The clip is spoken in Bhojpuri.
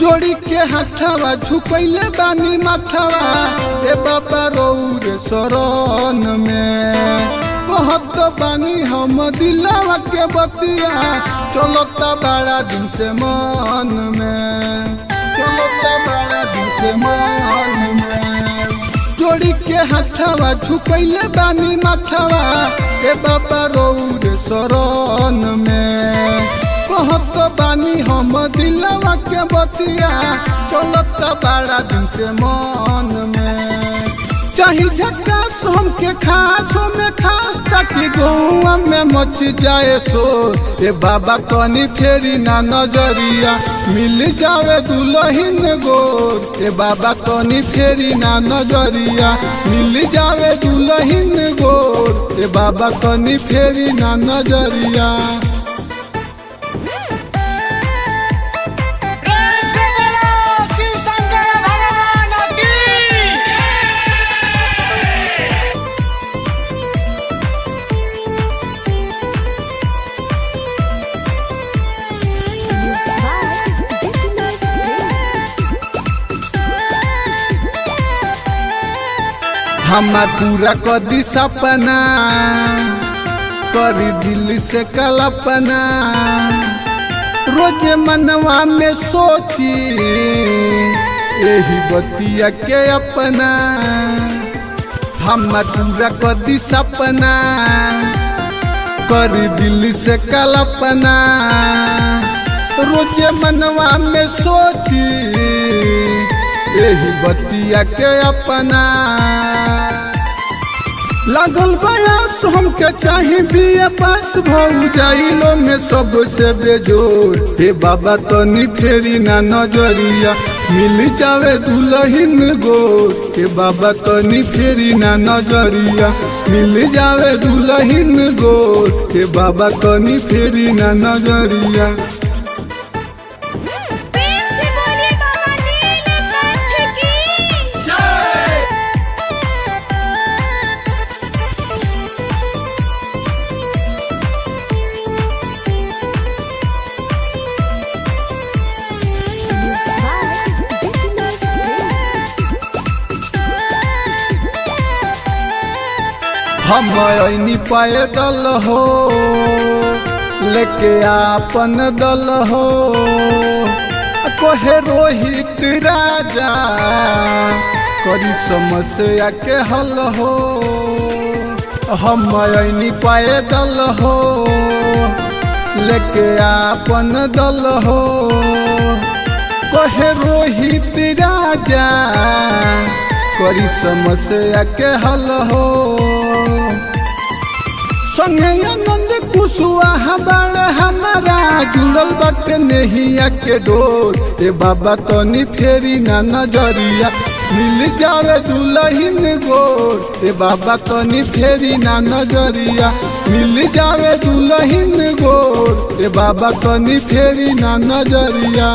जोड़ी के हाथवा झुकैले बानी माथवा ए बाबा रौर शरण में कहत बानी हम दिलवा के बतिया चलता बड़ा दिन से मन में चलता बड़ा दिन से मन में जोड़ी के हाथवा झुकैले बानी माथवा ए बाबा रौर शरण में कहत बानी हम दिलवा के बतिया चलता बड़ा दिन से मन में चाही झकास हमके खास में खास ताकि गौआ में मच जाए शोर ए बाबा तनी फेरी ना नजरिया मिल जावे दुल्हन गोर ए बाबा तनी फेरी ना नजरिया मिल जावे दुल्हन गोर ए बाबा तनी फेरी ना नजरिया। हमार पूरा कदी सपना करी दिल से कल्पना रोज मनवा में सोची यही बतिया के अपना हमार पूरा कदी सपना करी दिल से कल्पना रोज मनवा में सोची यही बतिया के अपना लागल बयास हमके चाही बिया पास भऊ जाइलो में सबसे बेजोर हे बाबा तनी फेरी ना नजरिया मिल जावे दुल्हन गोर हे बाबा तनी फेरी ना नजरिया मिल जावे दुल्हन गोर हे बाबा तनी फेरी ना नजरिया। हम ऐनी पैदल हो लेके आपन दल हो कोहे रोहित राजा करी समस्या के हल हो हम ऐनी पैदल हो लेके आपन दल हो कोहे रोहित राजा करी समस्या के हल हो संगे आनंद कुशवाहा बड़ हमारा जुड़ल बाटे नहिया के डोर ए बाबा तनी फेरी ना नजरिया मिल जावे दुल्हन गोर ए बाबा तनी फेरी ना नजरिया मिल जावे दुल्हन गोर ए बाबा तनी फेरी ना नजरिया।